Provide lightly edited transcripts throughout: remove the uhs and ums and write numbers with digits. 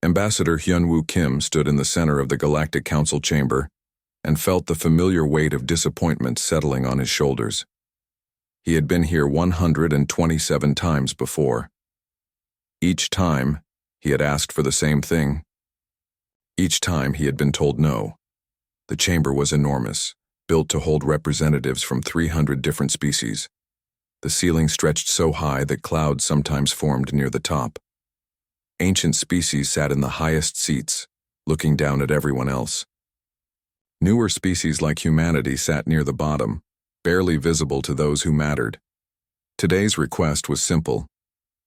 Ambassador Hyunwoo Kim stood in the center of the Galactic Council chamber and felt the familiar weight of disappointment settling on his shoulders. He had been here 127 times before. Each time, he had asked for the same thing. Each time, he had been told no. The chamber was enormous, built to hold representatives from 300 different species. The ceiling stretched so high that clouds sometimes formed near the top. Ancient species sat in the highest seats, looking down at everyone else. Newer species like humanity sat near the bottom, barely visible to those who mattered. Today's request was simple.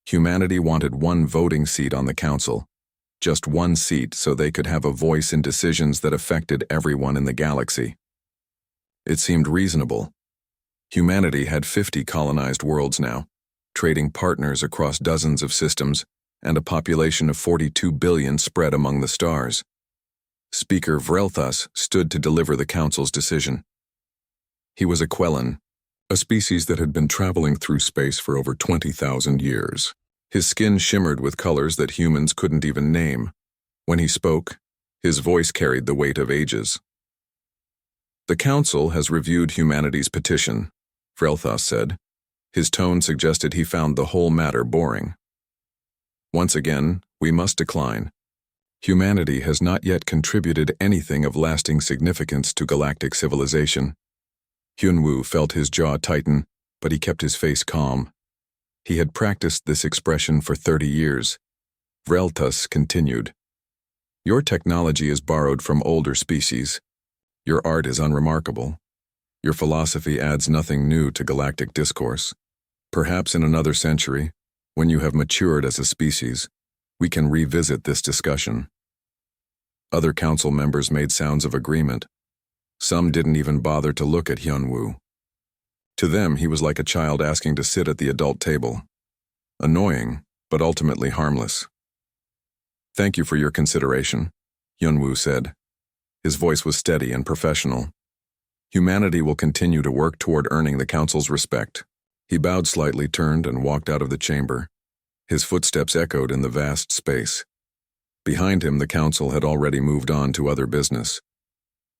Humanity wanted one voting seat on the council, just one seat so they could have a voice in decisions that affected everyone in the galaxy. It seemed reasonable. Humanity had 50 colonized worlds now, trading partners across dozens of systems, and a population of 42 billion spread among the stars. Speaker Vrelthus stood to deliver the council's decision. He was a Quellan, a species that had been traveling through space for over 20,000 years. His skin shimmered with colors that humans couldn't even name. When he spoke, his voice carried the weight of ages. The council has reviewed humanity's petition, Vrelthus said. His tone suggested he found the whole matter boring. Once again, we must decline. Humanity has not yet contributed anything of lasting significance to galactic civilization. Hyunwoo felt his jaw tighten, but he kept his face calm. He had practiced this expression for 30 years. Vrelthus continued. Your technology is borrowed from older species. Your art is unremarkable. Your philosophy adds nothing new to galactic discourse. Perhaps in another century, when you have matured as a species, we can revisit this discussion. Other council members made sounds of agreement. Some didn't even bother to look at Hyunwoo. To them, he was like a child asking to sit at the adult table. Annoying, but ultimately harmless. Thank you for your consideration, Hyunwoo said. His voice was steady and professional. Humanity will continue to work toward earning the council's respect. He bowed slightly, turned, and walked out of the chamber. His footsteps echoed in the vast space. Behind him, the council had already moved on to other business.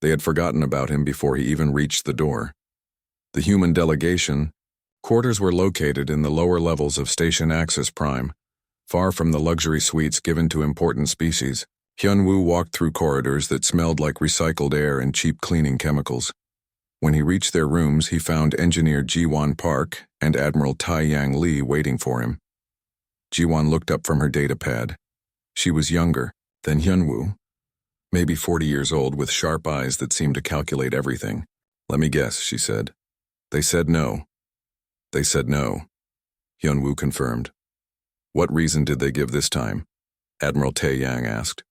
They had forgotten about him before he even reached the door. The human delegation quarters were located in the lower levels of Station Axis Prime, far from the luxury suites given to important species. Hyunwoo walked through corridors that smelled like recycled air and cheap cleaning chemicals. When he reached their rooms, he found Engineer Ji-won Park and Admiral Tai-Yang Lee waiting for him. Ji-won looked up from her datapad. She was younger than Hyunwoo, maybe 40 years old, with sharp eyes that seemed to calculate everything. Let me guess, she said. They said no. They said no, Hyunwoo confirmed. What reason did they give this time? Admiral Tai-Yang asked.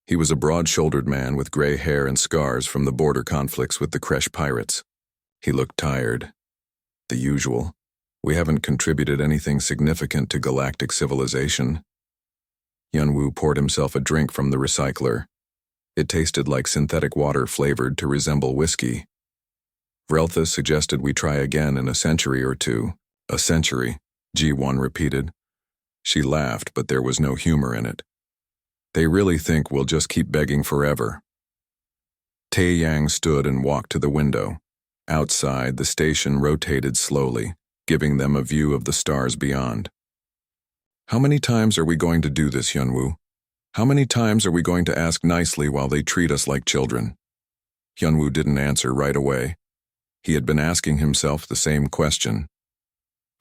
He was a broad-shouldered man with gray hair and scars from the border conflicts with the Kresh pirates. He looked tired. The usual. We haven't contributed anything significant to galactic civilization. Hyunwoo poured himself a drink from the recycler. It tasted like synthetic water flavored to resemble whiskey. Vrelthus suggested we try again in a century or two. A century, Ji-won repeated. She laughed, but there was no humor in it. They really think we'll just keep begging forever. Tai-Yang stood and walked to the window. Outside, the station rotated slowly, giving them a view of the stars beyond. How many times are we going to do this, Hyunwoo? How many times are we going to ask nicely while they treat us like children? Hyunwoo didn't answer right away. He had been asking himself the same question.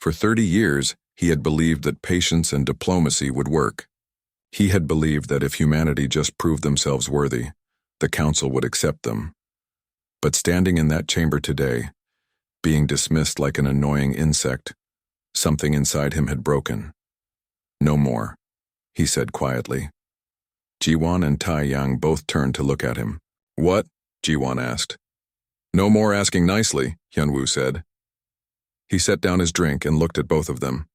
For 30 years, he had believed that patience and diplomacy would work. He had believed that if humanity just proved themselves worthy, the council would accept them. But standing in that chamber today, being dismissed like an annoying insect, something inside him had broken. No more, he said quietly. Ji-won and Tai-Yang both turned to look at him. What? Ji-won asked. No more asking nicely, Hyunwoo said. He set down his drink and looked at both of them.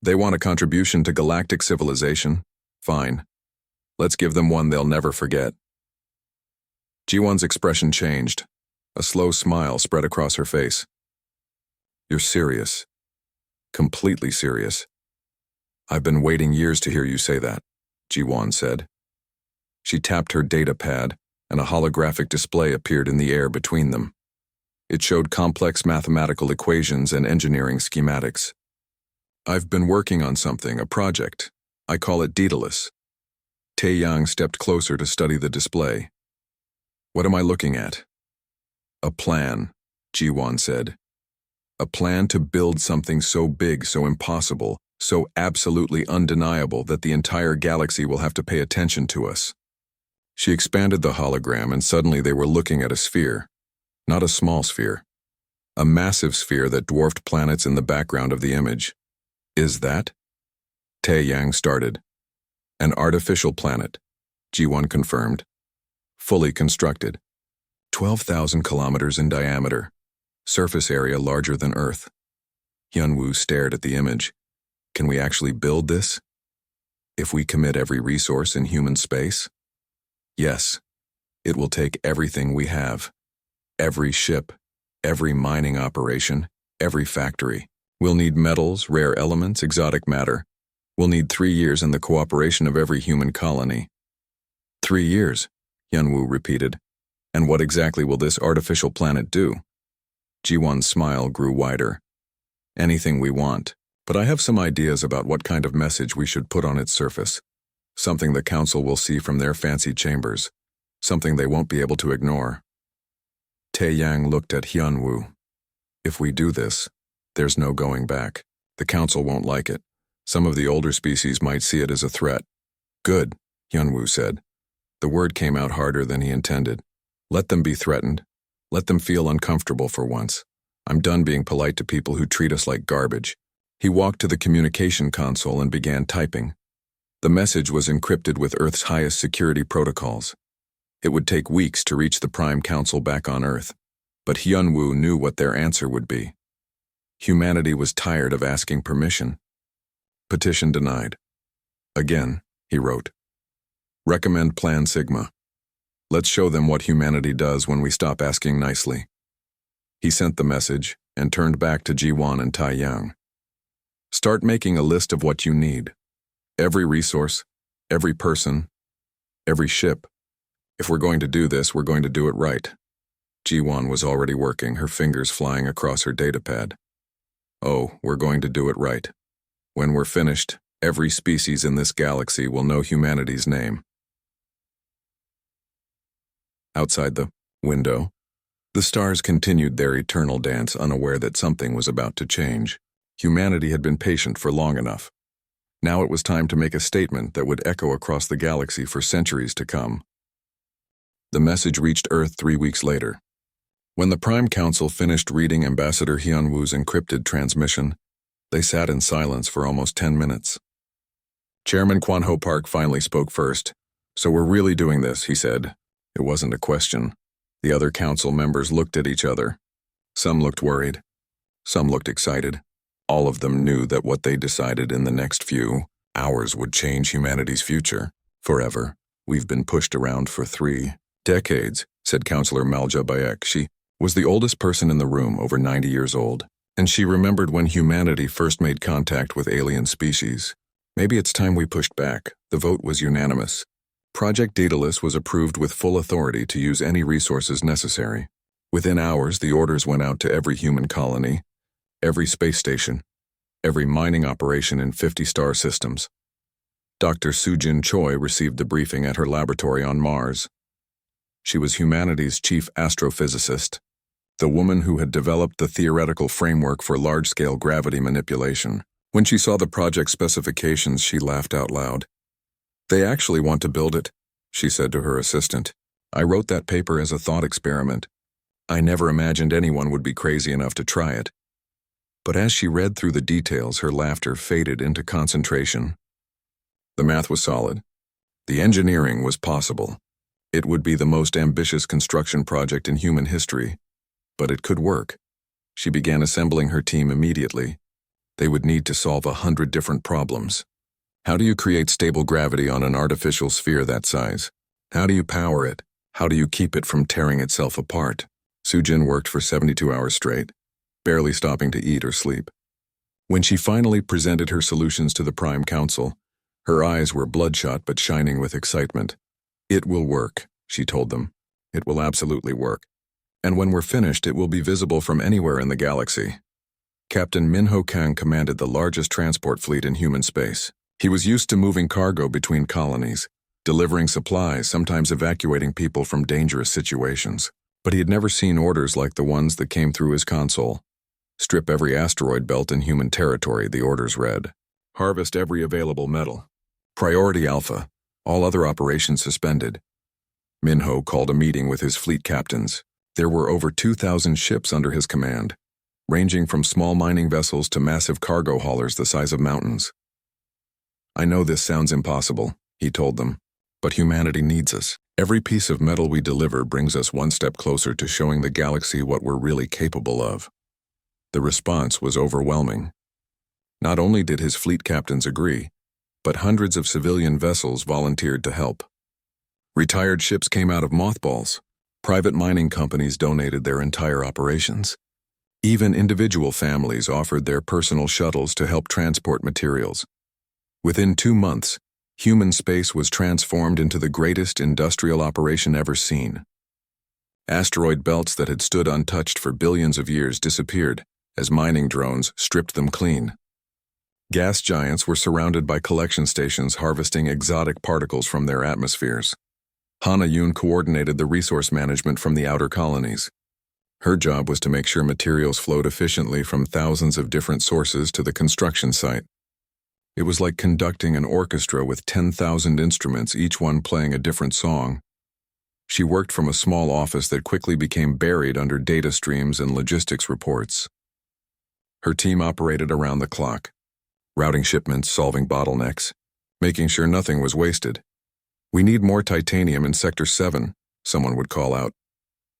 They want a contribution to galactic civilization? Fine. Let's give them one they'll never forget. Ji-won's expression changed. A slow smile spread across her face. You're serious. Completely serious. I've been waiting years to hear you say that. Ji-won said. She tapped her data pad, and a holographic display appeared in the air between them. It showed complex mathematical equations and engineering schematics. I've been working on something, a project. I call it Daedalus. Tae-yang stepped closer to study the display. What am I looking at? A plan, Ji-won said. A plan to build something so big, so impossible, so absolutely undeniable that the entire galaxy will have to pay attention to us. She expanded the hologram, and suddenly they were looking at a sphere. Not a small sphere. A massive sphere that dwarfed planets in the background of the image. Is that? Tae-yang started. An artificial planet, Ji-won confirmed. Fully constructed. 12,000 kilometers in diameter. Surface area larger than Earth. Hyunwoo stared at the image. Can we actually build this? If we commit every resource in human space? Yes. It will take everything we have. Every ship, every mining operation, every factory. We'll need metals, rare elements, exotic matter. We'll need 3 years and the cooperation of every human colony. 3 years, Hyunwoo repeated. And what exactly will this artificial planet do? Ji-won's smile grew wider. Anything we want, but I have some ideas about what kind of message we should put on its surface. Something the Council will see from their fancy chambers. Something they won't be able to ignore. Tae-yang looked at Hyunwoo. If we do this, there's no going back. The Council won't like it. Some of the older species might see it as a threat. Good, Hyunwoo said. The word came out harder than he intended. Let them be threatened. Let them feel uncomfortable for once. I'm done being polite to people who treat us like garbage. He walked to the communication console and began typing. The message was encrypted with Earth's highest security protocols. It would take weeks to reach the Prime Council back on Earth, but Hyunwoo knew what their answer would be. Humanity was tired of asking permission. Petition denied. Again, he wrote. Recommend Plan Sigma. Let's show them what humanity does when we stop asking nicely. He sent the message and turned back to Ji-won and Tae-yang. Start making a list of what you need. Every resource, every person, every ship. If we're going to do this, we're going to do it right. Ji-won was already working, her fingers flying across her datapad. Oh, we're going to do it right. When we're finished, every species in this galaxy will know humanity's name. Outside the window, the stars continued their eternal dance, unaware that something was about to change. Humanity had been patient for long enough. Now it was time to make a statement that would echo across the galaxy for centuries to come. The message reached Earth 3 weeks later. When the Prime Council finished reading Ambassador Hyunwoo's encrypted transmission, they sat in silence for almost 10 minutes. Chairman Kwan-ho Park finally spoke first. So we're really doing this, he said. It wasn't a question. The other council members looked at each other. Some looked worried. Some looked excited. All of them knew that what they decided in the next few hours would change humanity's future. Forever. We've been pushed around for 3 decades, said Councillor Malja Bayek. She was the oldest person in the room, over 90 years old. And she remembered when humanity first made contact with alien species. Maybe it's time we pushed back. The vote was unanimous. Project Daedalus was approved with full authority to use any resources necessary. Within hours, the orders went out to every human colony, every space station, every mining operation in 50 star systems. Dr. Sujin Choi received the briefing at her laboratory on Mars. She was humanity's chief astrophysicist, the woman who had developed the theoretical framework for large-scale gravity manipulation. When she saw the project specifications, she laughed out loud. They actually want to build it, she said to her assistant. I wrote that paper as a thought experiment. I never imagined anyone would be crazy enough to try it. But as she read through the details, her laughter faded into concentration. The math was solid. The engineering was possible. It would be the most ambitious construction project in human history. But it could work. She began assembling her team immediately. They would need to solve 100 different problems. How do you create stable gravity on an artificial sphere that size? How do you power it? How do you keep it from tearing itself apart? Sujin worked for 72 hours straight, barely stopping to eat or sleep. When she finally presented her solutions to the Prime Council, Her eyes were bloodshot but shining with excitement. "It will work," she told them. "It will absolutely work. And when we're finished, it will be visible from anywhere in the galaxy." Captain Minho Kang commanded the largest transport fleet in human space. He was used to moving cargo between colonies, delivering supplies, sometimes evacuating people from dangerous situations. But he had never seen orders like the ones that came through his console. "Strip every asteroid belt in human territory," the orders read. "Harvest every available metal. Priority Alpha. All other operations suspended." Minho called a meeting with his fleet captains. There were over 2,000 ships under his command, ranging from small mining vessels to massive cargo haulers the size of mountains. "I know this sounds impossible," he told them, "but humanity needs us. Every piece of metal we deliver brings us one step closer to showing the galaxy what we're really capable of." The response was overwhelming. Not only did his fleet captains agree, but hundreds of civilian vessels volunteered to help. Retired ships came out of mothballs. Private mining companies donated their entire operations. Even individual families offered their personal shuttles to help transport materials. Within 2 months, human space was transformed into the greatest industrial operation ever seen. Asteroid belts that had stood untouched for billions of years disappeared as mining drones stripped them clean. Gas giants were surrounded by collection stations harvesting exotic particles from their atmospheres. Hana Yun coordinated the resource management from the outer colonies. Her job was to make sure materials flowed efficiently from thousands of different sources to the construction site. It was like conducting an orchestra with 10,000 instruments, each one playing a different song. She worked from a small office that quickly became buried under data streams and logistics reports. Her team operated around the clock, routing shipments, solving bottlenecks, making sure nothing was wasted. "We need more titanium in Sector 7, someone would call out.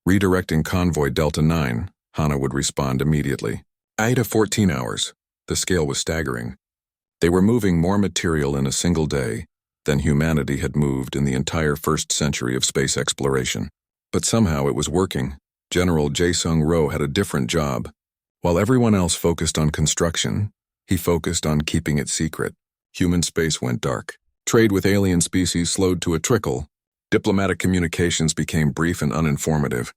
"Redirecting Convoy Delta 9, Hana would respond immediately. 8 to 14 hours. The scale was staggering. They were moving more material in a single day than humanity had moved in the entire first century of space exploration. But somehow it was working. General Jae-sung Ro had a different job. While everyone else focused on construction, he focused on keeping it secret. Human space went dark. Trade with alien species slowed to a trickle. Diplomatic communications became brief and uninformative.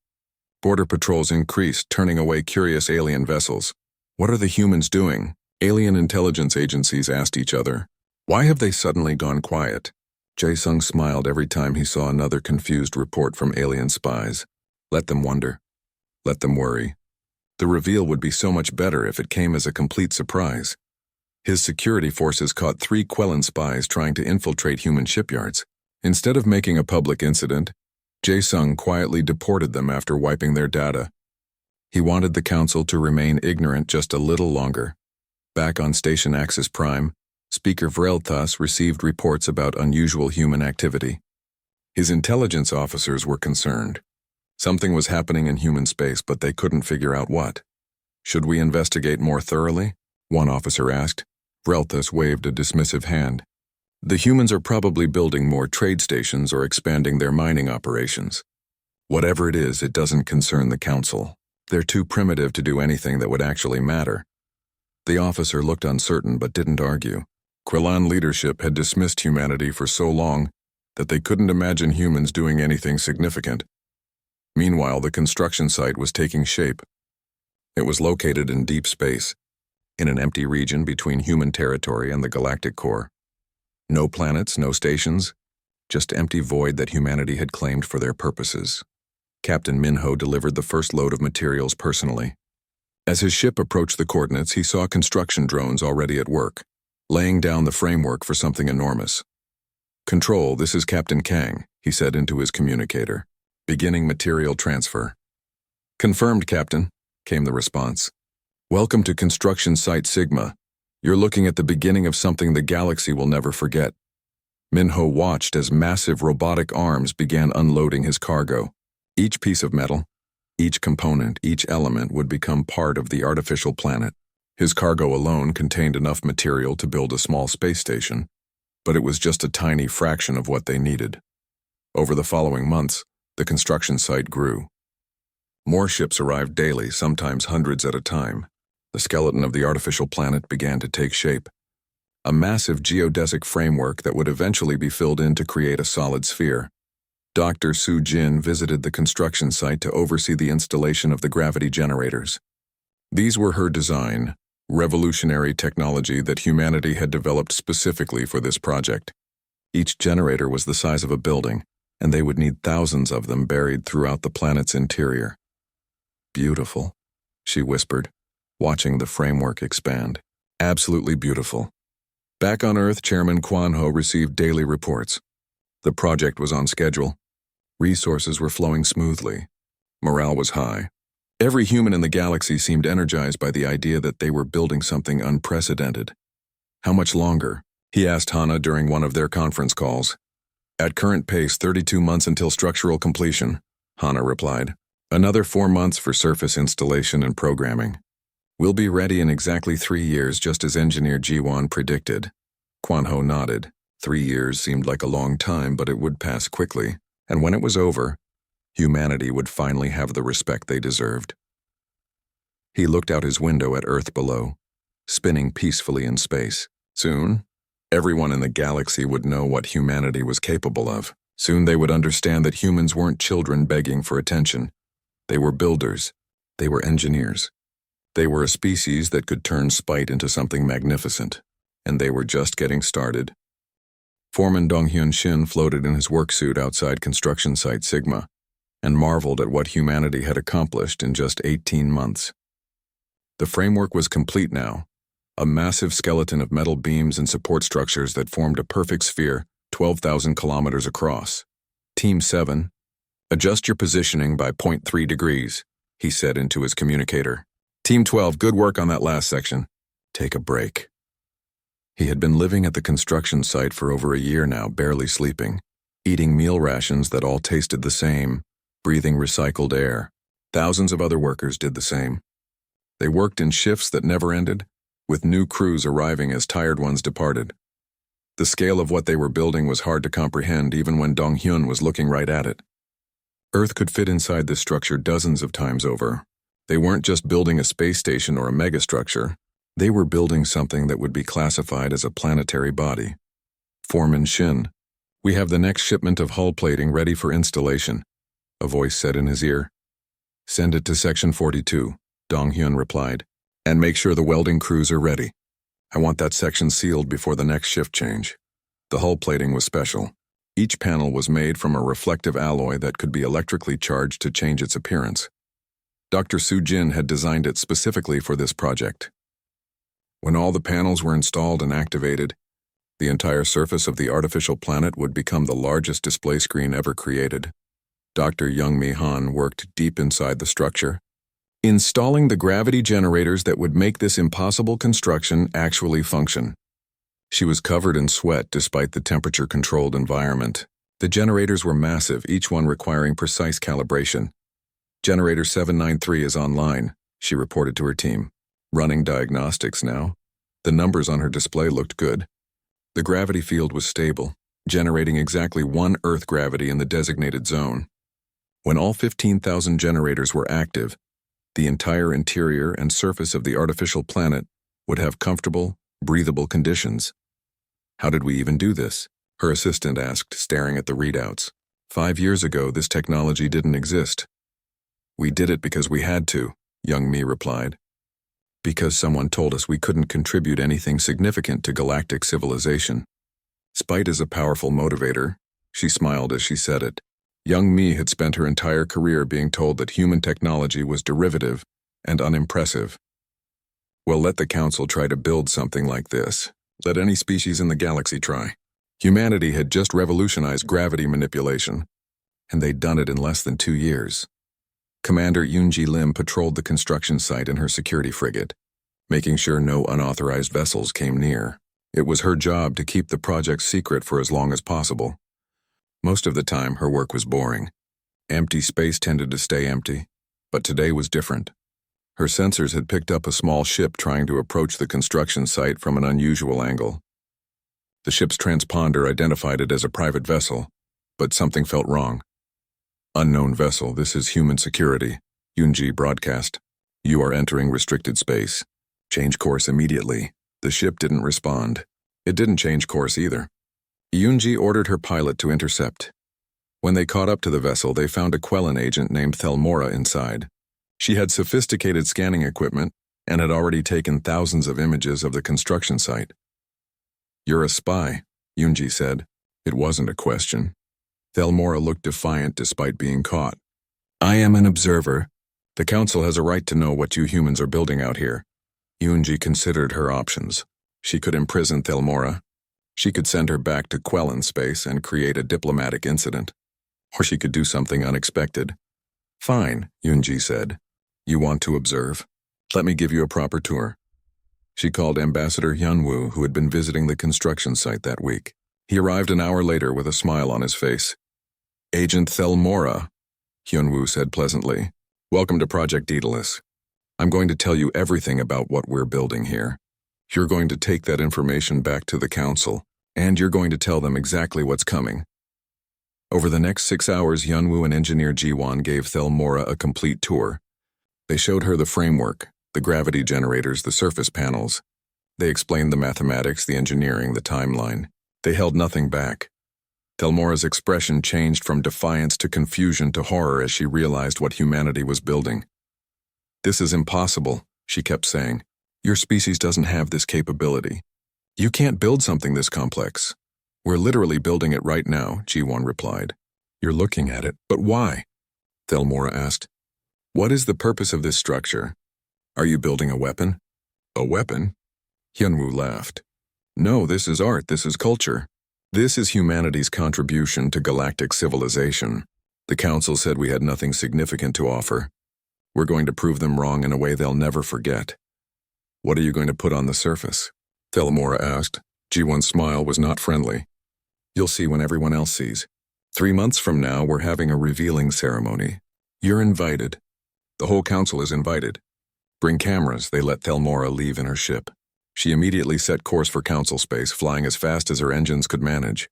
Border patrols increased, turning away curious alien vessels. "What are the humans doing?" Alien intelligence agencies asked each other. "Why have they suddenly gone quiet?" Jae-sung smiled every time he saw another confused report from alien spies. Let them wonder. Let them worry. The reveal would be so much better if it came as a complete surprise. His security forces caught 3 Quellan spies trying to infiltrate human shipyards. Instead of making a public incident, Jae-sung quietly deported them after wiping their data. He wanted the council to remain ignorant just a little longer. Back on Station Axis Prime, Speaker Vreltas received reports about unusual human activity. His intelligence officers were concerned. Something was happening in human space, but they couldn't figure out what. "Should we investigate more thoroughly?" one officer asked. Vreltas waved a dismissive hand. "The humans are probably building more trade stations or expanding their mining operations. Whatever it is, it doesn't concern the council. They're too primitive to do anything that would actually matter." The officer looked uncertain but didn't argue. Quellan leadership had dismissed humanity for so long that they couldn't imagine humans doing anything significant. Meanwhile, the construction site was taking shape. It was located in deep space, in an empty region between human territory and the galactic core. No planets, no stations, just empty void that humanity had claimed for their purposes. Captain Minho delivered the first load of materials personally. As his ship approached the coordinates, he saw construction drones already at work, laying down the framework for something enormous. "Control, this is Captain Kang," he said into his communicator. "Beginning material transfer." "Confirmed, Captain," came the response. "Welcome to Construction Site Sigma. You're looking at the beginning of something the galaxy will never forget." Minho watched as massive robotic arms began unloading his cargo. Each piece of metal, each component, each element would become part of the artificial planet. His cargo alone contained enough material to build a small space station, but it was just a tiny fraction of what they needed. Over the following months, the construction site grew. More ships arrived daily, sometimes hundreds at a time. The skeleton of the artificial planet began to take shape. a massive geodesic framework that would eventually be filled in to create a solid sphere. Dr. Su Jin visited the construction site to oversee the installation of the gravity generators. These were her design, revolutionary technology that humanity had developed specifically for this project. Each generator was the size of a building, and they would need thousands of them buried throughout the planet's interior. Beautiful, she whispered, watching the framework expand. Absolutely beautiful. Back on Earth, Chairman Quan Ho received daily reports. The project was on schedule. Resources were flowing smoothly. Morale was high. Every human in the galaxy seemed energized by the idea that they were building something unprecedented. How much longer? He asked Hana during one of their conference calls. At current pace, 32 months until structural completion, Hana replied. Another 4 months for surface installation and programming. We'll be ready in exactly 3 years, just as Engineer Jiwan predicted. Quan Ho nodded. 3 years seemed like a long time, but it would pass quickly, and when it was over, humanity would finally have the respect they deserved. He looked out his window at Earth below, spinning peacefully in space. Soon, everyone in the galaxy would know what humanity was capable of. Soon they would understand that humans weren't children begging for attention. They were builders. They were engineers. They were a species that could turn spite into something magnificent, and they were just getting started. Foreman Donghyun Shin floated in his work suit outside construction site Sigma and marveled at what humanity had accomplished in just 18 months. The framework was complete now, a massive skeleton of metal beams and support structures that formed a perfect sphere 12,000 kilometers across. Team 7, adjust your positioning by 0.3 degrees, he said into his communicator. Team 12, good work on that last section. Take a break. He had been living at the construction site for over a year now, barely sleeping, eating meal rations that all tasted the same, breathing recycled air. Thousands of other workers did the same. They worked in shifts that never ended, with new crews arriving as tired ones departed. The scale of what they were building was hard to comprehend even when Donghyun was looking right at it. Earth could fit inside this structure dozens of times over. They weren't just building a space station or a megastructure. They were building something that would be classified as a planetary body. Foreman Shin, we have the next shipment of hull plating ready for installation, a voice said in his ear. Send it to Section 42, Donghyun replied, and make sure the welding crews are ready. I want that section sealed before the next shift change. The hull plating was special. Each panel was made from a reflective alloy that could be electrically charged to change its appearance. Dr. Su Jin had designed it specifically for this project. When all the panels were installed and activated, the entire surface of the artificial planet would become the largest display screen ever created. Dr. Young-Mi Han worked deep inside the structure, installing the gravity generators that would make this impossible construction actually function. She was covered in sweat despite the temperature-controlled environment. The generators were massive, each one requiring precise calibration. Generator 793 is online, she reported to her team. Running diagnostics now. The numbers on her display looked good. The gravity field was stable, generating exactly 1 Earth gravity in the designated zone. When all 15,000 generators were active, the entire interior and surface of the artificial planet would have comfortable, breathable conditions. How did we even do this? Her assistant asked, staring at the readouts. 5 years ago, this technology didn't exist. We did it because we had to, Young-Mi replied. Because someone told us we couldn't contribute anything significant to galactic civilization. Spite is a powerful motivator, she smiled as she said it. Young-Mi had spent her entire career being told that human technology was derivative and unimpressive. Well, let the Council try to build something like this. Let any species in the galaxy try. Humanity had just revolutionized gravity manipulation, and they'd done it in less than 2 years. Commander Yoonji Lim patrolled the construction site in her security frigate, making sure no unauthorized vessels came near. It was her job to keep the project secret for as long as possible. Most of the time, her work was boring. Empty space tended to stay empty, but today was different. Her sensors had picked up a small ship trying to approach the construction site from an unusual angle. The ship's transponder identified it as a private vessel, but something felt wrong. Unknown vessel, this is human security, Yoonji broadcast. You are entering restricted space. Change course immediately. The ship didn't respond. It didn't change course either. Yunji ordered her pilot to intercept. When they caught up to the vessel, they found a Quellan agent named Thelmora inside. She had sophisticated scanning equipment and had already taken thousands of images of the construction site. "You're a spy," Yunji said. It wasn't a question. Thelmora looked defiant despite being caught. "I am an observer. The Council has a right to know what you humans are building out here." Yunji considered her options. She could imprison Thelmora. She could send her back to Quellan space and create a diplomatic incident. Or she could do something unexpected. "Fine," Yunji said. "You want to observe? Let me give you a proper tour." She called Ambassador Yunwu, who had been visiting the construction site that week. He arrived an hour later with a smile on his face. "Agent Thelmora," Yunwu said pleasantly. "Welcome to Project Daedalus. I'm going to tell you everything about what we're building here. You're going to take that information back to the Council, and you're going to tell them exactly what's coming." Over the next 6 hours, Yunwu and Engineer Jiwan gave Thelmora a complete tour. They showed her the framework, the gravity generators, the surface panels. They explained the mathematics, the engineering, the timeline. They held nothing back. Thelmora's expression changed from defiance to confusion to horror as she realized what humanity was building. "This is impossible," she kept saying. "Your species doesn't have this capability. You can't build something this complex." "We're literally building it right now," Jiwan replied. "You're looking at it, but why?" Thelmora asked. "What is the purpose of this structure? Are you building a weapon?" "A weapon?" Hyunwoo laughed. "No, this is art, this is culture. This is humanity's contribution to galactic civilization. The Council said we had nothing significant to offer. We're going to prove them wrong in a way they'll never forget." "What are you going to put on the surface?" Thelmora asked. Jiwan's smile was not friendly. "You'll see when everyone else sees. 3 months from now, we're having a revealing ceremony. You're invited. The whole Council is invited. Bring cameras." They let Thelmora leave in her ship. She immediately set course for Council space, flying as fast as her engines could manage.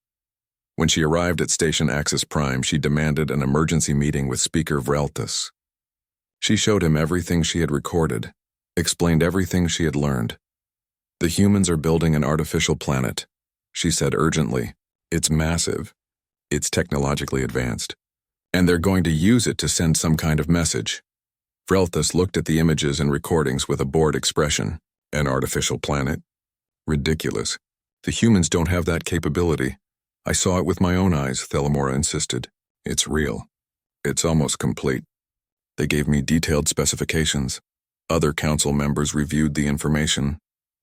When she arrived at Station Axis Prime, she demanded an emergency meeting with Speaker Vreltas. She showed him everything she had recorded, explained everything she had learned. "The humans are building an artificial planet," she said urgently. "It's massive. It's technologically advanced. And they're going to use it to send some kind of message." Vreltas looked at the images and recordings with a bored expression. "An artificial planet? Ridiculous. The humans don't have that capability. I saw it with my own eyes," Thelmora insisted. "It's real. It's almost complete. They gave me detailed specifications. Other Council members reviewed the information.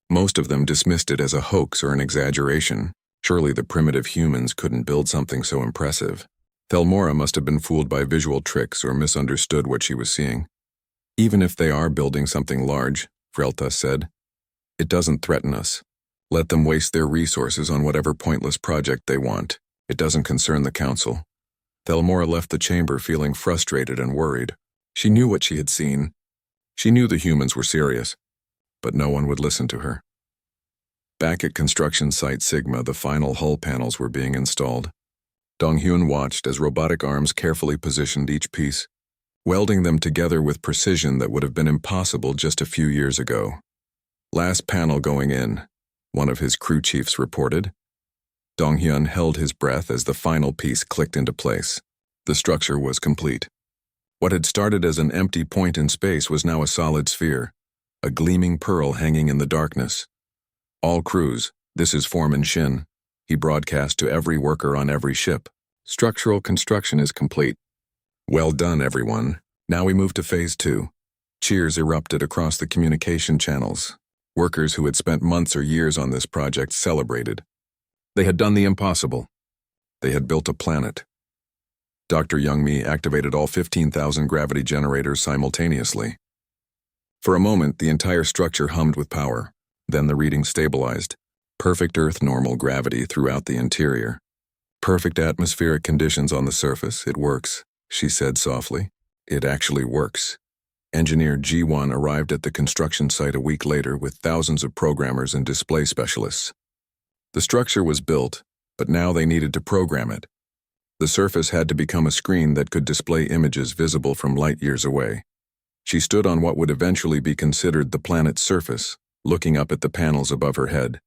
Most of them dismissed it as a hoax or an exaggeration. Surely the primitive humans couldn't build something so impressive. Thelmora must have been fooled by visual tricks or misunderstood what she was seeing. "Even if they are building something large," Vreltas said, "it doesn't threaten us. Let them waste their resources on whatever pointless project they want. It doesn't concern the Council." Thelmora left the chamber feeling frustrated and worried. She knew what she had seen. She knew the humans were serious, but no one would listen to her. Back at construction site Sigma, the final hull panels were being installed. Donghyun watched as robotic arms carefully positioned each piece, welding them together with precision that would have been impossible just a few years ago. "Last panel going in," one of his crew chiefs reported. Donghyun held his breath as the final piece clicked into place. The structure was complete. What had started as an empty point in space was now a solid sphere, a gleaming pearl hanging in the darkness. "All crews, this is Foreman Shin," he broadcast to every worker on every ship. "Structural construction is complete. Well done, everyone. Now we move to Phase 2. Cheers erupted across the communication channels. Workers who had spent months or years on this project celebrated. They had done the impossible. They had built a planet. Dr. Youngmi activated all 15,000 gravity generators simultaneously. For a moment, the entire structure hummed with power. Then the reading stabilized. Perfect Earth normal gravity throughout the interior. "Perfect atmospheric conditions on the surface. It works," she said softly. "It actually works." Engineer G1 arrived at the construction site a week later with thousands of programmers and display specialists. The structure was built, but now they needed to program it. The surface had to become a screen that could display images visible from light years away. She stood on what would eventually be considered the planet's surface, looking up at the panels above her head.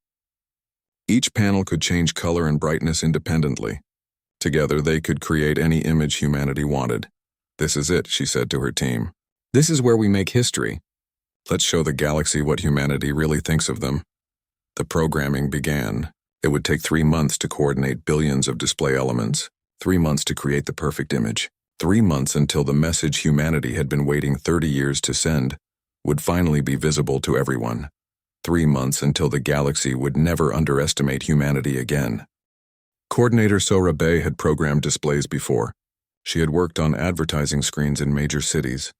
Each panel could change color and brightness independently. Together, they could create any image humanity wanted. "This is it," she said to her team. "This is where we make history. Let's show the galaxy what humanity really thinks of them." The programming began. It would take 3 months to coordinate billions of display elements, 3 months to create the perfect image, 3 months until the message humanity had been waiting 30 years to send would finally be visible to everyone. 3 months until the galaxy would never underestimate humanity again. Coordinator Sora Bay had programmed displays before. She had worked on advertising screens in major cities,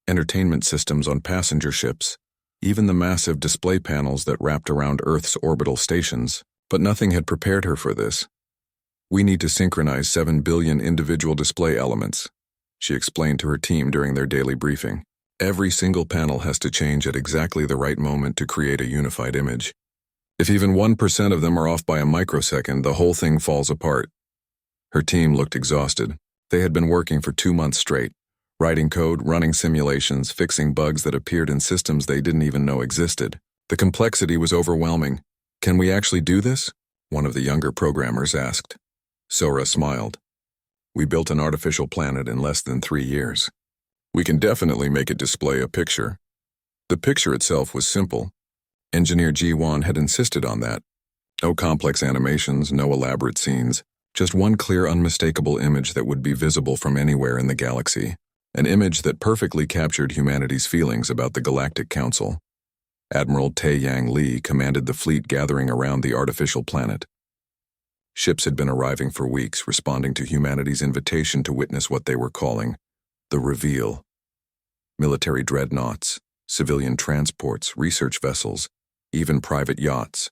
entertainment systems on passenger ships, even the massive display panels that wrapped around Earth's orbital stations, but nothing had prepared her for this. "We need to synchronize 7 billion individual display elements," she explained to her team during their daily briefing. "Every single panel has to change at exactly the right moment to create a unified image. If even 1% of them are off by a microsecond, the whole thing falls apart." Her team looked exhausted. They had been working for 2 months straight, writing code, running simulations, fixing bugs that appeared in systems they didn't even know existed. The complexity was overwhelming. "Can we actually do this?" one of the younger programmers asked. Sora smiled. "We built an artificial planet in less than 3 years. We can definitely make it display a picture." The picture itself was simple. Engineer G1 had insisted on that. No complex animations, no elaborate scenes, just one clear, unmistakable image that would be visible from anywhere in the galaxy. An image that perfectly captured humanity's feelings about the Galactic Council. Admiral Tae-Yang Lee commanded the fleet gathering around the artificial planet. Ships had been arriving for weeks, responding to humanity's invitation to witness what they were calling the reveal. Military dreadnoughts, civilian transports, research vessels, even private yachts.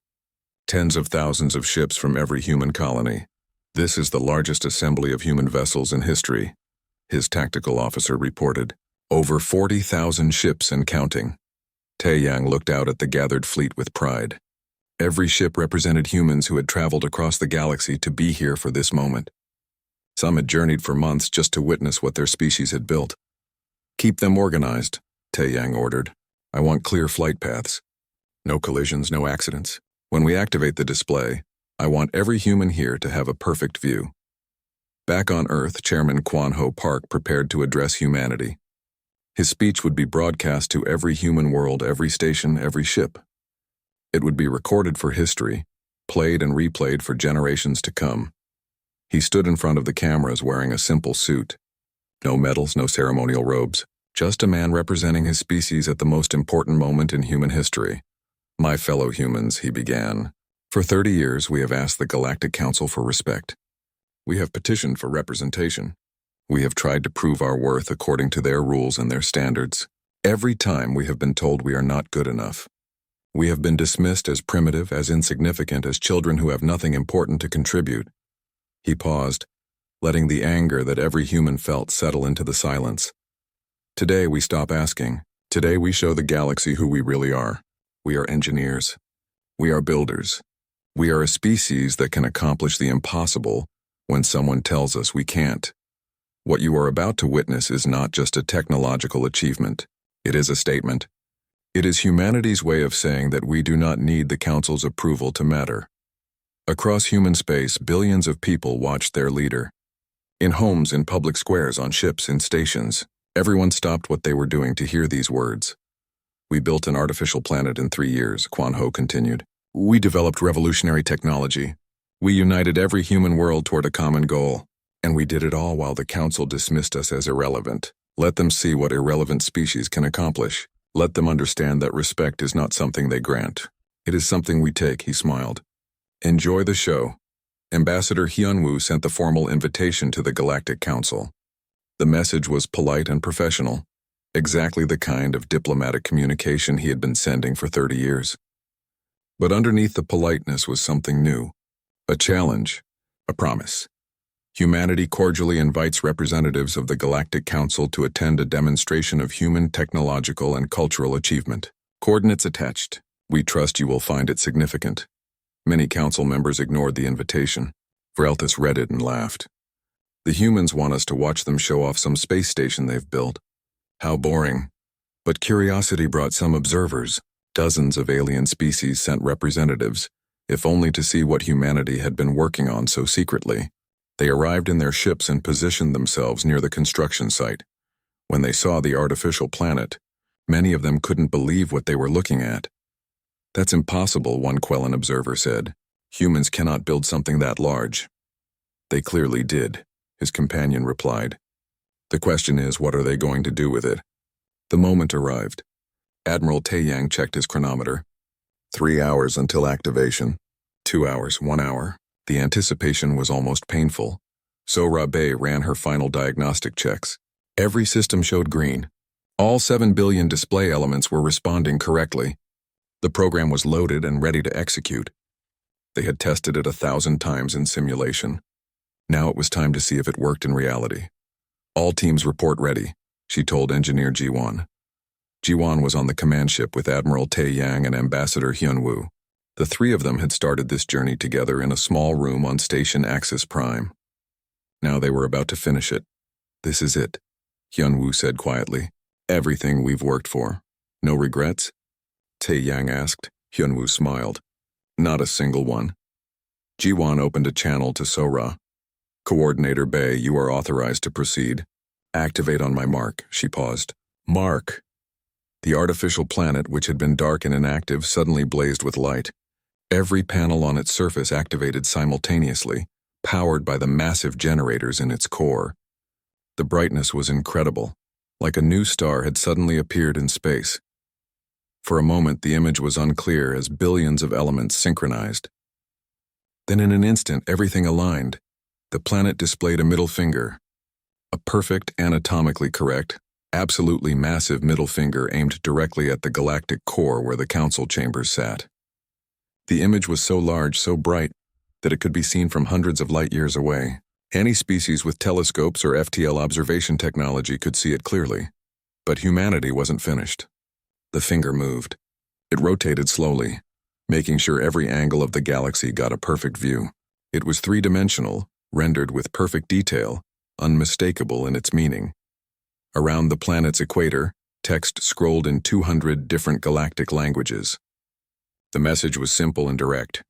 Tens of thousands of ships from every human colony. "This is the largest assembly of human vessels in history," his tactical officer reported. "Over 40,000 ships and counting." Tae-Yang looked out at the gathered fleet with pride. Every ship represented humans who had traveled across the galaxy to be here for this moment. Some had journeyed for months just to witness what their species had built. "Keep them organized," Tae-Yang ordered. "I want clear flight paths. No collisions, no accidents. When we activate the display, I want every human here to have a perfect view." Back on Earth, Chairman Kwan Ho Park prepared to address humanity. His speech would be broadcast to every human world, every station, every ship. It would be recorded for history, played and replayed for generations to come. He stood in front of the cameras wearing a simple suit. No medals, no ceremonial robes. Just a man representing his species at the most important moment in human history. "My fellow humans," he began. "For 30 years, we have asked the Galactic Council for respect. We have petitioned for representation. We have tried to prove our worth according to their rules and their standards. Every time we have been told we are not good enough. We have been dismissed as primitive, as insignificant, as children who have nothing important to contribute." He paused, letting the anger that every human felt settle into the silence. "Today we stop asking. Today we show the galaxy who we really are. We are engineers. We are builders. We are a species that can accomplish the impossible when someone tells us we can't. What you are about to witness is not just a technological achievement. It is a statement. It is humanity's way of saying that we do not need the Council's approval to matter." Across human space, billions of people watched their leader. In homes, in public squares, on ships, in stations, everyone stopped what they were doing to hear these words. "We built an artificial planet in 3 years," Kwan Ho continued. "We developed revolutionary technology. We united every human world toward a common goal. And we did it all while the Council dismissed us as irrelevant. Let them see what irrelevant species can accomplish. Let them understand that respect is not something they grant. It is something we take," he smiled. "Enjoy the show." Ambassador Hyunwoo sent the formal invitation to the Galactic Council. The message was polite and professional, exactly the kind of diplomatic communication he had been sending for 30 years. But underneath the politeness was something new. A challenge, a promise. Humanity cordially invites representatives of the Galactic Council to attend a demonstration of human technological and cultural achievement. Coordinates attached. We trust you will find it significant. Many council members ignored the invitation. Vreltis read it and laughed. "The humans want us to watch them show off some space station they've built. How boring." But curiosity brought some observers. Dozens of alien species sent representatives, if only to see what humanity had been working on so secretly. They arrived in their ships and positioned themselves near the construction site. When they saw the artificial planet, many of them couldn't believe what they were looking at. "That's impossible," one Quellan observer said. "Humans cannot build something that large." "They clearly did," his companion replied. "The question is, what are they going to do with it?" The moment arrived. Admiral Taeyang checked his chronometer. 3 hours until activation. 2 hours, 1 hour. The anticipation was almost painful. Sora Bei ran her final diagnostic checks. Every system showed green. All 7 billion display elements were responding correctly. The program was loaded and ready to execute. They had tested it 1,000 times in simulation. Now it was time to see if it worked in reality. "All teams report ready," she told Engineer Jiwan. Jiwan was on the command ship with Admiral Taeyang and Ambassador Hyunwoo. The three of them had started this journey together in a small room on Station Axis Prime. Now they were about to finish it. "This is it," Hyunwoo said quietly. "Everything we've worked for. No regrets?" Taeyang asked. Hyunwoo smiled. "Not a single one." Jiwan opened a channel to Sora. "Coordinator Bei, you are authorized to proceed." "Activate on my mark," she paused. "Mark." The artificial planet, which had been dark and inactive, suddenly blazed with light. Every panel on its surface activated simultaneously, powered by the massive generators in its core. The brightness was incredible, like a new star had suddenly appeared in space. For a moment, the image was unclear as billions of elements synchronized. Then in an instant, everything aligned. The planet displayed a middle finger. A perfect, anatomically correct, absolutely massive middle finger aimed directly at the galactic core where the council chambers sat. The image was so large, so bright, that it could be seen from hundreds of light years away. Any species with telescopes or FTL observation technology could see it clearly. But humanity wasn't finished. The finger moved. It rotated slowly, making sure every angle of the galaxy got a perfect view. It was three-dimensional, rendered with perfect detail, unmistakable in its meaning. Around the planet's equator, text scrolled in 200 different galactic languages. The message was simple and direct.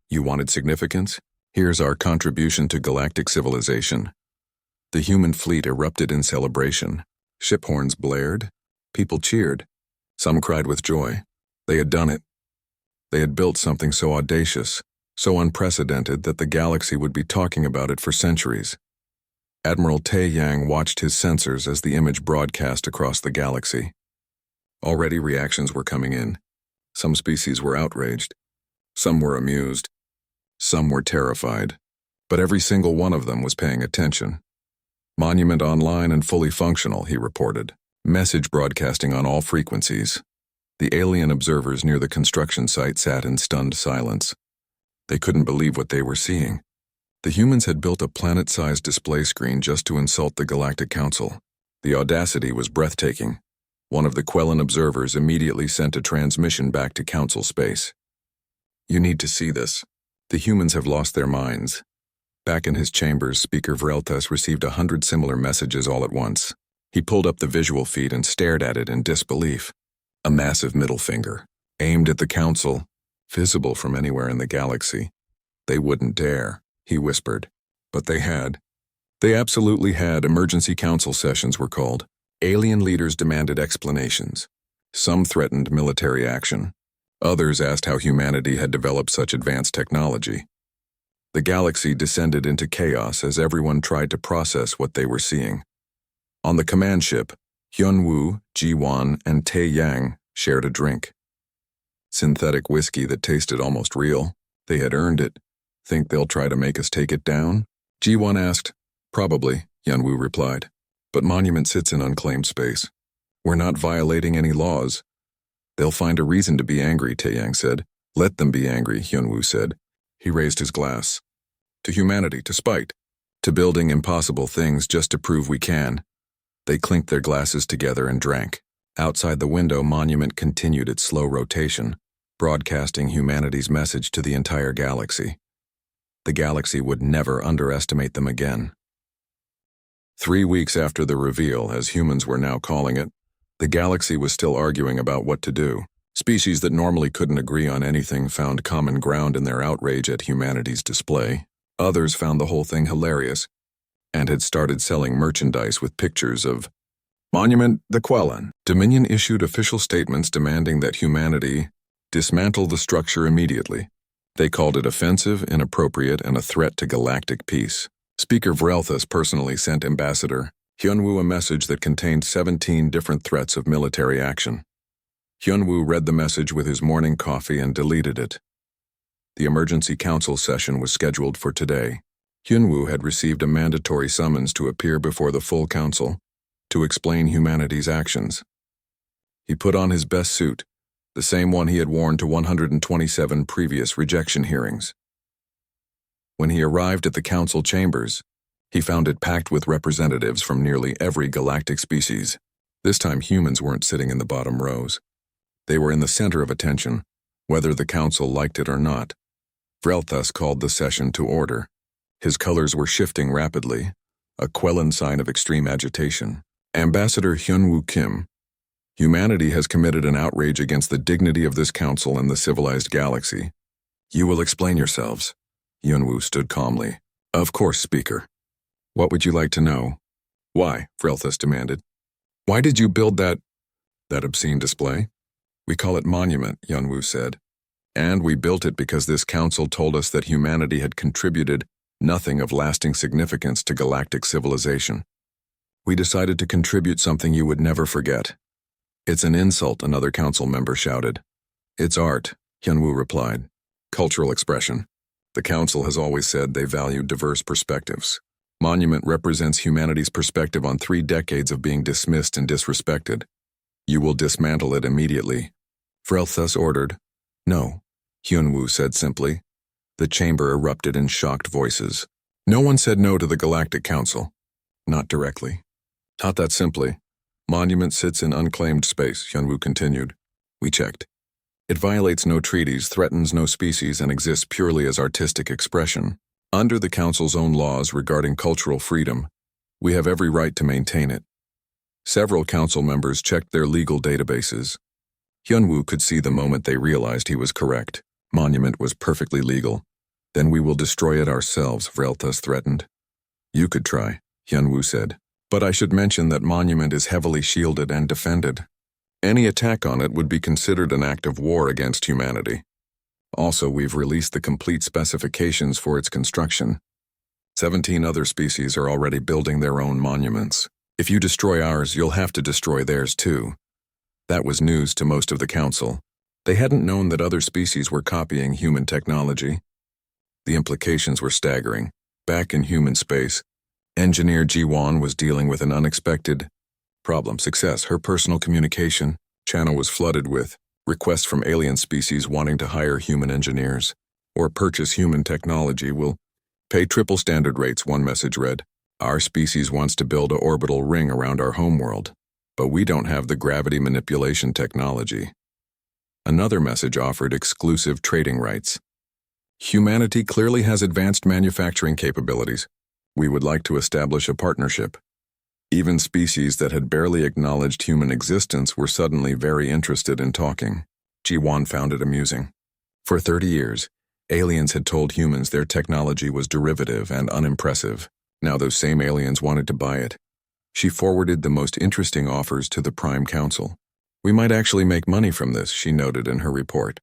"You wanted significance? Here's our contribution to galactic civilization." The human fleet erupted in celebration. Ship horns blared. People cheered. Some cried with joy. They had done it. They had built something so audacious, so unprecedented that the galaxy would be talking about it for centuries. Admiral Taeyang watched his sensors as the image broadcast across the galaxy. Already reactions were coming in. Some species were outraged. Some were amused. Some were terrified. But every single one of them was paying attention. "Monument online and fully functional," he reported. Message broadcasting on all frequencies. The alien observers near the construction site sat in stunned silence. They couldn't believe what they were seeing. The humans had built a planet-sized display screen just to insult the Galactic Council. The audacity was breathtaking. One of the Quellan observers immediately sent a transmission back to Council space. "You need to see this. The humans have lost their minds." Back in his chambers, Speaker Vreltas received 100 similar messages all at once. He pulled up the visual feed and stared at it in disbelief. A massive middle finger, aimed at the Council, visible from anywhere in the galaxy. "They wouldn't dare," he whispered. But they had. They absolutely had. Emergency council sessions were called. Alien leaders demanded explanations. Some threatened military action. Others asked how humanity had developed such advanced technology. The galaxy descended into chaos as everyone tried to process what they were seeing. On the command ship, Hyunwoo, Jiwan, and Taeyang shared a drink. Synthetic whiskey that tasted almost real. They had earned it. "Think they'll try to make us take it down?" Jiwan asked. "Probably," Hyunwoo replied. "But Monument sits in unclaimed space. We're not violating any laws." "They'll find a reason to be angry," Taeyang said. "Let them be angry," Hyunwoo said. He raised his glass. "To humanity, to spite. To building impossible things just to prove we can." They clinked their glasses together and drank. Outside the window, Monument continued its slow rotation, broadcasting humanity's message to the entire galaxy. The galaxy would never underestimate them again. 3 weeks after the reveal, as humans were now calling it, the galaxy was still arguing about what to do. Species that normally couldn't agree on anything found common ground in their outrage at humanity's display. Others found the whole thing hilarious and had started selling merchandise with pictures of Monument the Quellan. Dominion issued official statements demanding that humanity dismantle the structure immediately. They called it offensive, inappropriate, and a threat to galactic peace. Speaker Vrelthus personally sent Ambassador Hyunwoo a message that contained 17 different threats of military action. Hyunwoo read the message with his morning coffee and deleted it. The emergency council session was scheduled for today. Hyunwoo had received a mandatory summons to appear before the full council to explain humanity's actions. He put on his best suit, the same one he had worn to 127 previous rejection hearings. When he arrived at the council chambers, he found it packed with representatives from nearly every galactic species. This time humans weren't sitting in the bottom rows. They were in the center of attention, whether the council liked it or not. Vrelthus called the session to order. His colors were shifting rapidly, a Quellan sign of extreme agitation. Ambassador Hyunwoo Kim, humanity has committed an outrage against the dignity of this council and the civilized galaxy. You will explain yourselves. Hyunwoo stood calmly. Of course, Speaker. What would you like to know? Why? Vrelthus demanded. Why did you build that obscene display? We call it monument, Hyunwoo said. And we built it because this council told us that humanity had contributed nothing of lasting significance to galactic civilization. We decided to contribute something you would never forget. It's an insult, another council member shouted. It's art, Hyunwoo replied. Cultural expression. The council has always said they value diverse perspectives. Monument represents humanity's perspective on 3 decades of being dismissed and disrespected. You will dismantle it immediately. Vrelthus ordered. No, Hyunwoo said simply. The chamber erupted in shocked voices. No one said no to the Galactic Council. Not directly. Not that simply. Monument sits in unclaimed space, Hyunwoo continued. We checked. It violates no treaties, threatens no species, and exists purely as artistic expression. Under the Council's own laws regarding cultural freedom, we have every right to maintain it. Several council members checked their legal databases. Hyunwoo could see the moment they realized he was correct. Monument was perfectly legal. Then we will destroy it ourselves, Vrelthus threatened. You could try, Hyunwoo said. But I should mention that Monument is heavily shielded and defended. Any attack on it would be considered an act of war against humanity. Also, we've released the complete specifications for its construction. 17 other species are already building their own monuments. If you destroy ours, you'll have to destroy theirs too. That was news to most of the council. They hadn't known that other species were copying human technology. The implications were staggering. Back in human space, Engineer Ji-won was dealing with an unexpected problem. Success. Her personal communication channel was flooded with requests from alien species wanting to hire human engineers or purchase human technology. Will pay triple standard rates, one message read. Our species wants to build an orbital ring around our homeworld, but we don't have the gravity manipulation technology. Another message offered exclusive trading rights. Humanity clearly has advanced manufacturing capabilities. We would like to establish a partnership. Even species that had barely acknowledged human existence were suddenly very interested in talking. Ji-won found it amusing. For 30 years, aliens had told humans their technology was derivative and unimpressive. Now those same aliens wanted to buy it. She forwarded the most interesting offers to the Prime Council. We might actually make money from this, she noted in her report.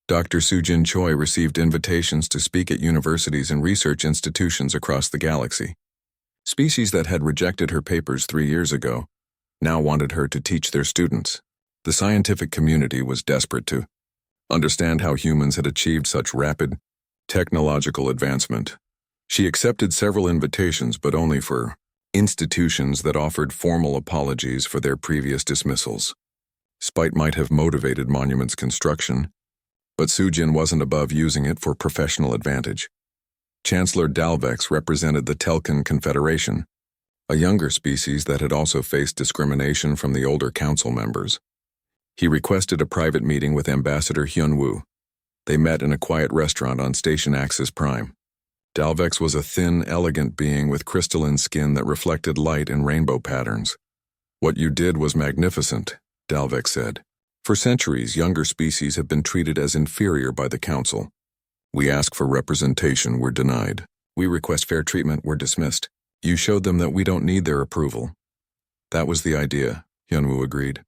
Dr. Soo-jin Choi received invitations to speak at universities and research institutions across the galaxy. Species that had rejected her papers 3 years ago now wanted her to teach their students. The scientific community was desperate to understand how humans had achieved such rapid technological advancement. She accepted several invitations, but only for institutions that offered formal apologies for their previous dismissals. Spite might have motivated Monument's construction, but Soo-jin wasn't above using it for professional advantage. Chancellor Dalvex represented the Telkan Confederation, a younger species that had also faced discrimination from the older council members. He requested a private meeting with Ambassador Hyunwoo. They met in a quiet restaurant on Station Axis Prime. Dalvex was a thin, elegant being with crystalline skin that reflected light in rainbow patterns. What you did was magnificent, Dalvex said. For centuries, younger species have been treated as inferior by the Council. We ask for representation, we're denied. We request fair treatment, we're dismissed. You showed them that we don't need their approval. That was the idea, Hyunwoo agreed.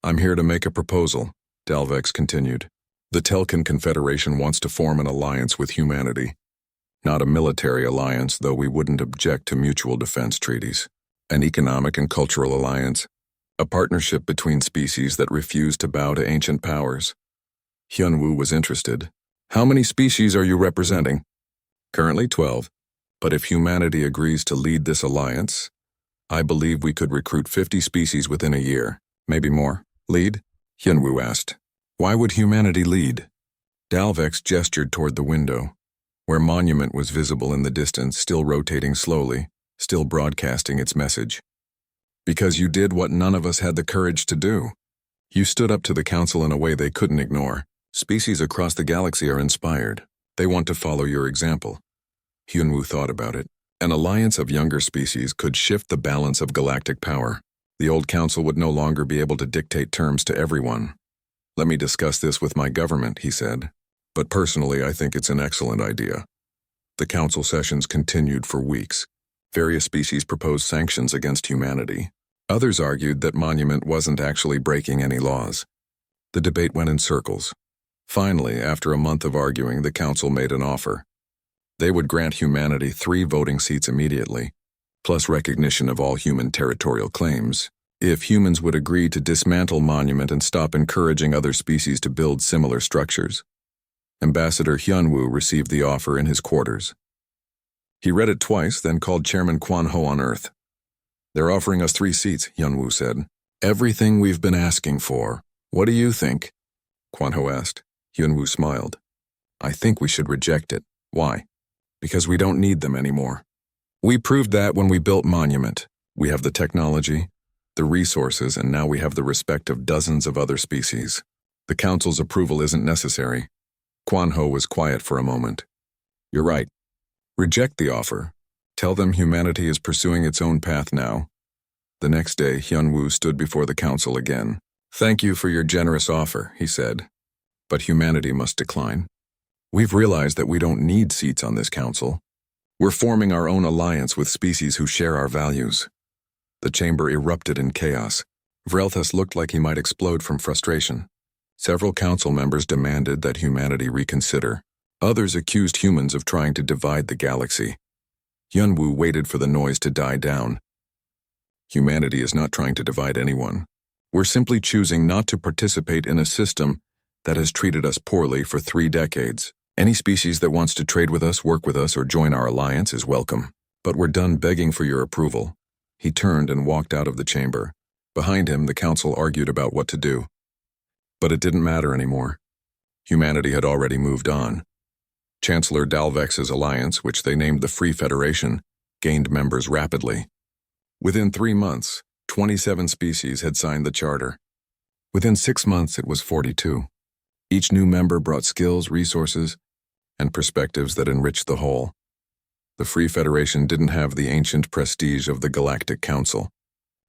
I'm here to make a proposal, Dalvex continued. The Telkin Confederation wants to form an alliance with humanity. Not a military alliance, though we wouldn't object to mutual defense treaties. An economic and cultural alliance. A partnership between species that refuse to bow to ancient powers. Hyunwoo was interested. How many species are you representing? Currently 12. But if humanity agrees to lead this alliance, I believe we could recruit 50 species within a year. Maybe more. Lead? Hyunwoo asked. Why would humanity lead? Dalvex gestured toward the window, where Monument was visible in the distance, still rotating slowly, still broadcasting its message. Because you did what none of us had the courage to do. You stood up to the Council in a way they couldn't ignore. Species across the galaxy are inspired. They want to follow your example. Hyunwoo thought about it. An alliance of younger species could shift the balance of galactic power. The old Council would no longer be able to dictate terms to everyone. Let me discuss this with my government, he said. But personally, I think it's an excellent idea. The Council sessions continued for weeks. Various species proposed sanctions against humanity. Others argued that Monument wasn't actually breaking any laws. The debate went in circles. Finally, after a month of arguing, the Council made an offer. They would grant humanity 3 voting seats immediately, plus recognition of all human territorial claims, if humans would agree to dismantle Monument and stop encouraging other species to build similar structures. Ambassador Hyunwoo received the offer in his quarters. He read it twice, then called Chairman Kwan-ho on Earth. They're offering us 3 seats, Hyunwoo said. Everything we've been asking for. What do you think? Kwan-ho asked. Hyunwoo smiled. I think we should reject it. Why? Because we don't need them anymore. We proved that when we built Monument. We have the technology, the resources, and now we have the respect of dozens of other species. The Council's approval isn't necessary. Kwan-ho was quiet for a moment. You're right. Reject the offer. Tell them humanity is pursuing its own path now. The next day, Hyunwoo stood before the Council again. Thank you for your generous offer, he said. But humanity must decline. We've realized that we don't need seats on this Council. We're forming our own alliance with species who share our values. The chamber erupted in chaos. Vrelthus looked like he might explode from frustration. Several Council members demanded that humanity reconsider. Others accused humans of trying to divide the galaxy. Hyunwoo waited for the noise to die down. Humanity is not trying to divide anyone. We're simply choosing not to participate in a system that has treated us poorly for 3 decades. Any species that wants to trade with us, work with us, or join our alliance is welcome. But we're done begging for your approval. He turned and walked out of the chamber. Behind him, the Council argued about what to do. But it didn't matter anymore. Humanity had already moved on. Chancellor Dalvex's alliance, which they named the Free Federation, gained members rapidly. Within 3 months, 27 species had signed the charter. Within 6 months, it was 42. Each new member brought skills, resources, and perspectives that enriched the whole. The Free Federation didn't have the ancient prestige of the Galactic Council,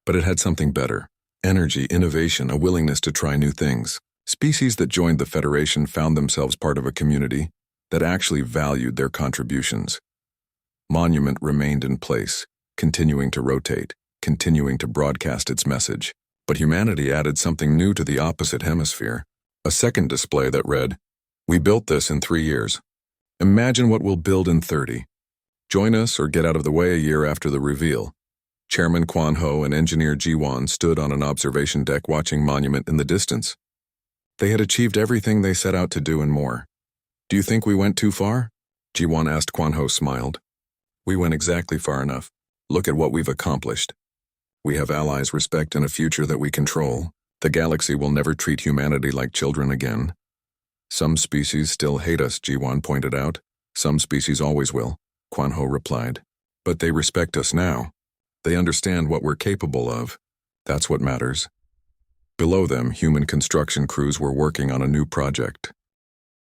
but it had something better: energy, innovation, a willingness to try new things. Species that joined the Federation found themselves part of a community that actually valued their contributions. Monument remained in place, continuing to rotate, continuing to broadcast its message. But humanity added something new to the opposite hemisphere. A second display that read, "We built this in 3 years. Imagine what we'll build in 30. Join us or get out of the way a year after the reveal." Chairman Kwan-ho and Engineer Ji-won stood on an observation deck watching Monument in the distance. They had achieved everything they set out to do and more. Do you think we went too far? Ji-won asked. Kwan-ho smiled. We went exactly far enough. Look at what we've accomplished. We have allies, respect, and a future that we control. The galaxy will never treat humanity like children again. Some species still hate us, Ji-won pointed out. Some species always will, Kwan-ho replied. But they respect us now. They understand what we're capable of. That's what matters. Below them, human construction crews were working on a new project.